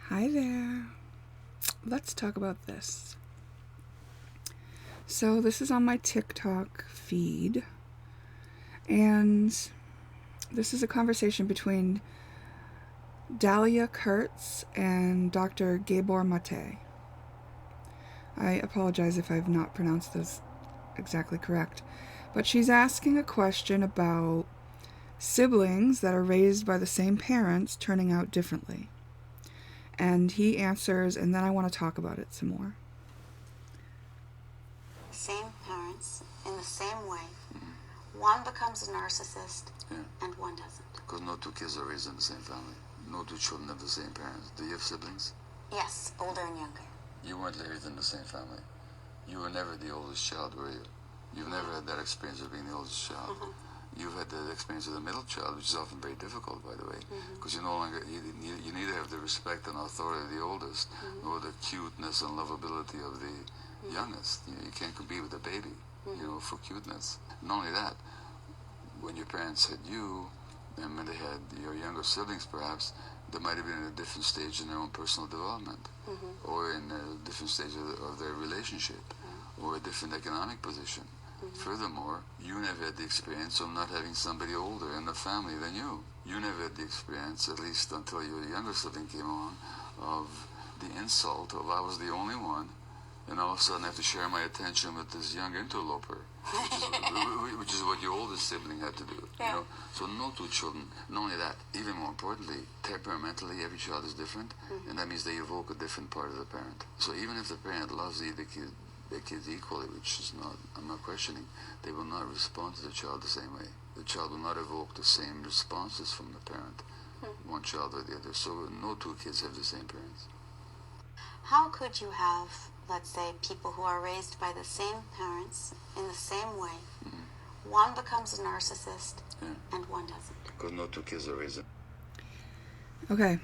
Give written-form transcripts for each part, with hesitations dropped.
Hi there. Let's talk about this. So this is on my TikTok feed, and this is a conversation between Dahlia Kurtz and Dr. Gabor Mate. I apologize if I've not pronounced this exactly correct, but she's asking a question about siblings that are raised by the same parents turning out differently. And he answers, and then I want to talk about it some more. Same parents, in the same way. One becomes a narcissist, and one doesn't. Because no two kids are raised in the same family. No two children have the same parents. Do you have siblings? Yes, older and younger. You weren't raised in the same family. You were never the oldest child, were you? You've never had that experience of being the oldest child. You've had the experience of the middle child, which is often very difficult, by the way, because you no longer, you neither have the respect and authority of the oldest, nor the cuteness and lovability of the youngest. You can't compete with a baby, for cuteness. Not only that, when your parents had you, and when they had your younger siblings perhaps, they might have been in a different stage in their own personal development, or in a different stage of their relationship, or a different economic position. Furthermore, you never had the experience of not having somebody older in the family than you. You never had the experience, at least until your younger sibling came along, of the insult of I was the only one, and all of a sudden I have to share my attention with this young interloper, which is what your oldest sibling had to do. Yeah. So no two children. Not only that, even more importantly, temperamentally, every child is different, and that means they evoke a different part of the parent. So even if the parent loves the kids equally, which is not, I'm not questioning, they will not respond to the child the same way. The child will not evoke the same responses from the parent, one child or the other. So no two kids have the same parents. How could you have, let's say, people who are raised by the same parents in the same way? One becomes a narcissist, and one doesn't. Because no two kids are raised. Okay,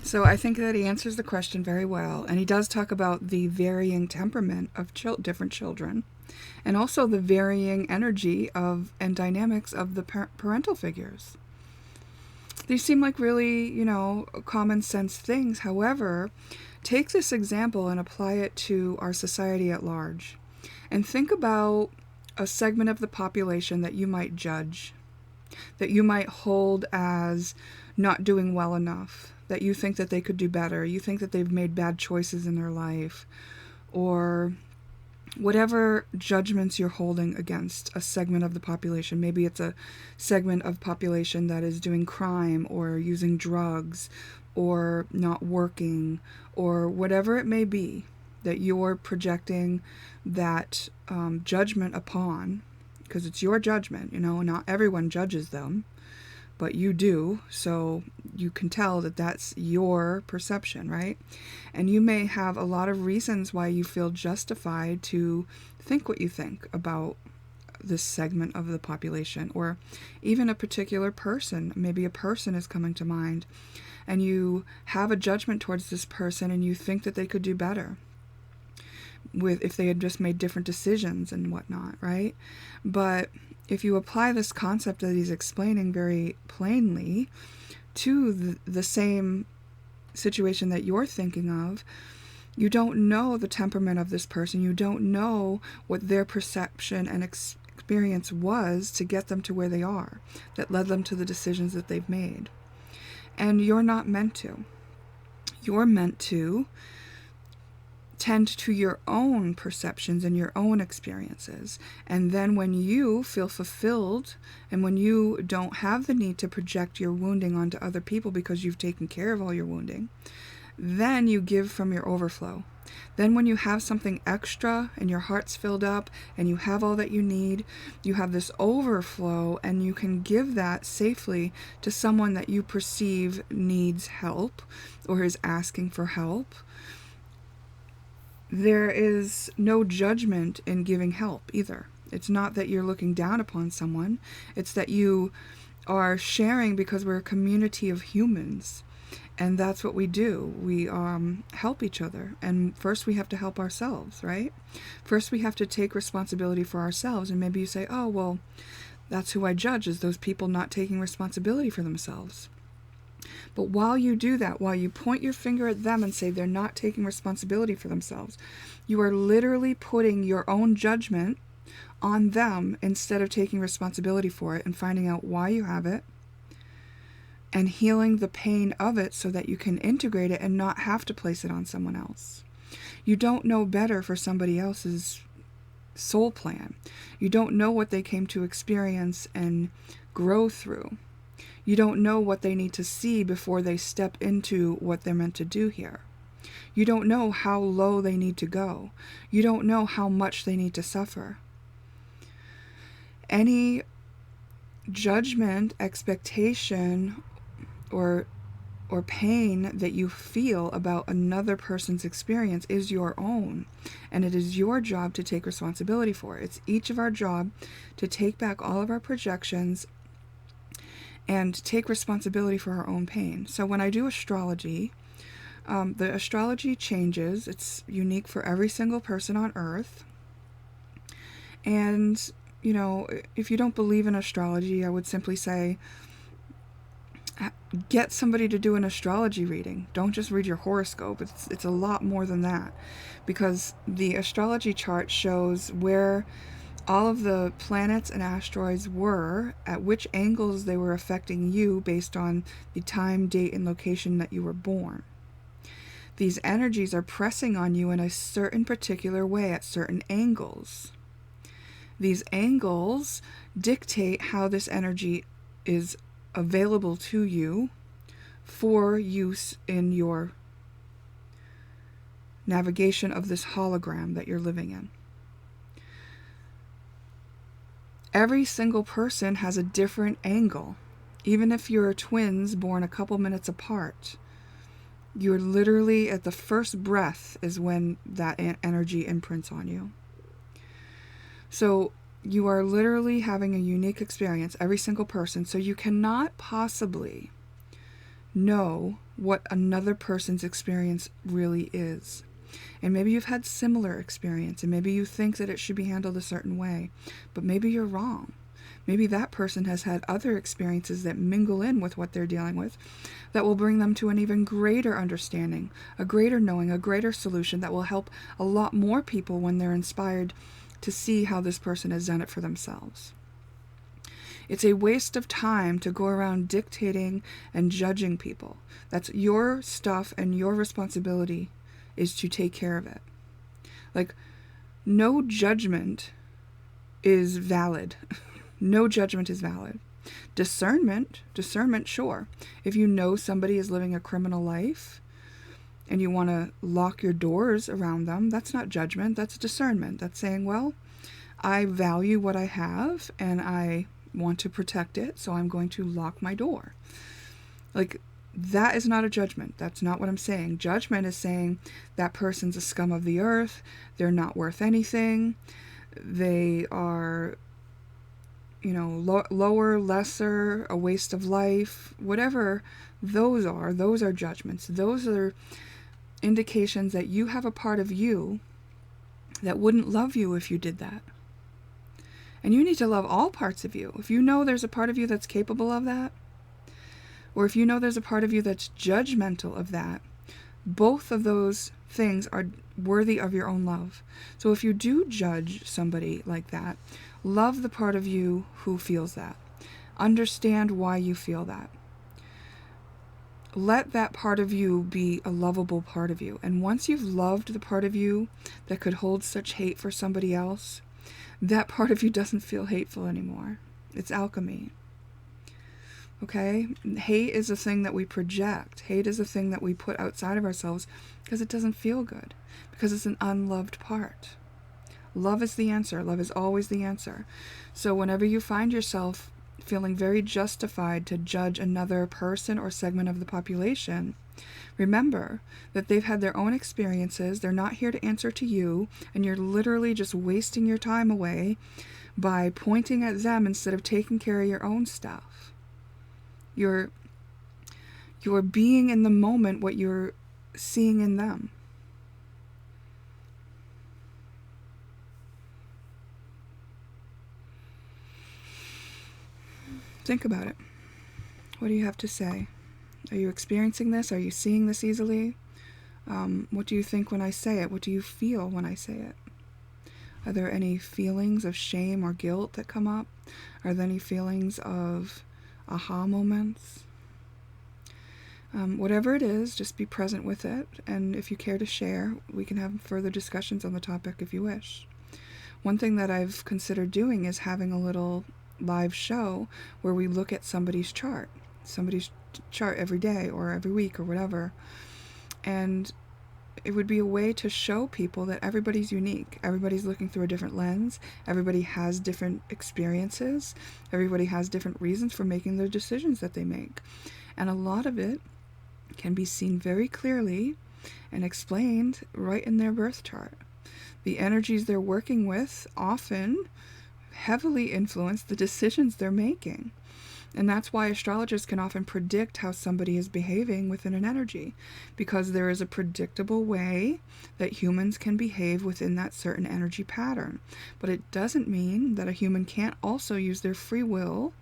so I think that he answers the question very well, and he does talk about the varying temperament of different children, and also the varying energy and dynamics of the parental figures. These seem like really, common sense things. However, take this example and apply it to our society at large, and think about a segment of the population that you might judge, that you might hold as not doing well enough, that you think that they could do better, you think that they've made bad choices in their life, or whatever judgments you're holding against a segment of the population. Maybe it's a segment of population that is doing crime or using drugs or not working or whatever it may be that you're projecting that judgment upon, because it's your judgment. Not everyone judges them, but you do, so you can tell that that's your perception, right? And you may have a lot of reasons why you feel justified to think what you think about this segment of the population, or even a particular person. Maybe a person is coming to mind, and you have a judgment towards this person, and you think that they could do better if they had just made different decisions and whatnot, right? But if you apply this concept that he's explaining very plainly to the same situation that you're thinking of, you don't know the temperament of this person. You don't know what their perception and experience was to get them to where they are, that led them to the decisions that they've made. And you're not meant to. You're meant to tend to your own perceptions and your own experiences. And then when you feel fulfilled, and when you don't have the need to project your wounding onto other people because you've taken care of all your wounding, then you give from your overflow. Then when you have something extra and your heart's filled up and you have all that you need, you have this overflow, and you can give that safely to someone that you perceive needs help or is asking for help. There is no judgment in giving help either. It's not that you're looking down upon someone. It's that you are sharing because we're a community of humans. And that's what we do. We help each other. And first we have to help ourselves, right? First we have to take responsibility for ourselves. And maybe you say, oh, well, that's who I judge, is those people not taking responsibility for themselves. But while you do that, while you point your finger at them and say they're not taking responsibility for themselves, you are literally putting your own judgment on them instead of taking responsibility for it and finding out why you have it and healing the pain of it so that you can integrate it and not have to place it on someone else. You don't know better for somebody else's soul plan. You don't know what they came to experience and grow through. You don't know what they need to see before they step into what they're meant to do here. You don't know how low they need to go. You don't know how much they need to suffer. Any judgment, expectation, or pain that you feel about another person's experience is your own, and it is your job to take responsibility for it. It's each of our job to take back all of our projections and take responsibility for our own pain. So when I do astrology, the astrology changes. It's unique for every single person on Earth. And, you know, if you don't believe in astrology, I would simply say, get somebody to do an astrology reading. Don't just read your horoscope. It's a lot more than that, because the astrology chart shows where all of the planets and asteroids were, at which angles they were affecting you based on the time, date, and location that you were born. These energies are pressing on you in a certain particular way at certain angles. These angles dictate how this energy is available to you for use in your navigation of this hologram that you're living in. Every single person has a different angle. Even if you're twins born a couple minutes apart, you're literally at the first breath is when that energy imprints on you. So you are literally having a unique experience, every single person. So you cannot possibly know what another person's experience really is. And maybe you've had similar experience, and maybe you think that it should be handled a certain way, but maybe you're wrong. Maybe that person has had other experiences that mingle in with what they're dealing with that will bring them to an even greater understanding, a greater knowing, a greater solution that will help a lot more people when they're inspired to see how this person has done it for themselves. It's a waste of time to go around dictating and judging people. That's your stuff, and your responsibility is to take care of it. Like, no judgment is valid. No judgment is valid. Discernment, sure. If you know somebody is living a criminal life and you want to lock your doors around them, that's not judgment, that's discernment. That's saying, well, I value what I have and I want to protect it, so I'm going to lock my door. Like, that is not a judgment. That's not what I'm saying. Judgment is saying that person's a scum of the earth, they're not worth anything, they are, you know, lower, lesser, a waste of life, whatever those are judgments. Those are indications that you have a part of you that wouldn't love you if you did that. And you need to love all parts of you. If you know there's a part of you that's capable of that, or if you know there's a part of you that's judgmental of that, both of those things are worthy of your own love. So if you do judge somebody like that, love the part of you who feels that. Understand why you feel that. Let that part of you be a lovable part of you. And once you've loved the part of you that could hold such hate for somebody else, that part of you doesn't feel hateful anymore. It's alchemy. Okay? Hate is a thing that we project. Hate is a thing that we put outside of ourselves because it doesn't feel good, because it's an unloved part. Love is the answer. Love is always the answer. So whenever you find yourself feeling very justified to judge another person or segment of the population, remember that they've had their own experiences. They're not here to answer to you, and you're literally just wasting your time away by pointing at them instead of taking care of your own stuff. You're being in the moment what you're seeing in them. Think about it. What do you have to say? Are you experiencing this? Are you seeing this easily? What do you think when I say it? What do you feel when I say it? Are there any feelings of shame or guilt that come up? Are there any feelings of aha moments? Whatever it is, just be present with it, and if you care to share, we can have further discussions on the topic if you wish. One thing that I've considered doing is having a little live show where we look at somebody's chart every day or every week or whatever, and it would be a way to show people that everybody's unique. Everybody's looking through a different lens. Everybody has different experiences. Everybody has different reasons for making the decisions that they make. And a lot of it can be seen very clearly and explained right in their birth chart. The energies they're working with often heavily influence the decisions they're making. And that's why astrologers can often predict how somebody is behaving within an energy, because there is a predictable way that humans can behave within that certain energy pattern. But it doesn't mean that a human can't also use their free will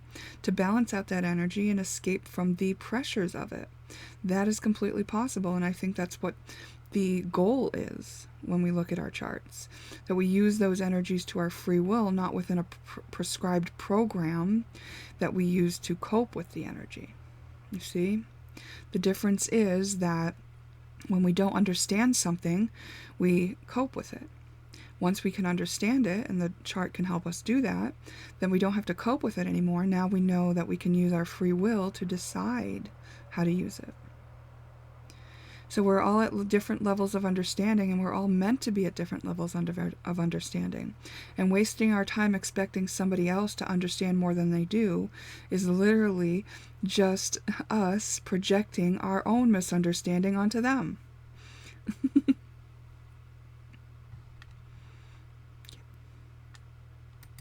to balance out that energy and escape from the pressures of it. That is completely possible, and I think that's what the goal is when we look at our charts, that we use those energies to our free will, not within a prescribed program that we use to cope with the energy. You see? The difference is that when we don't understand something, we cope with it. Once we can understand it, and the chart can help us do that, then we don't have to cope with it anymore. Now we know that we can use our free will to decide how to use it. So we're all at different levels of understanding, and we're all meant to be at different levels of understanding. And wasting our time expecting somebody else to understand more than they do is literally just us projecting our own misunderstanding onto them.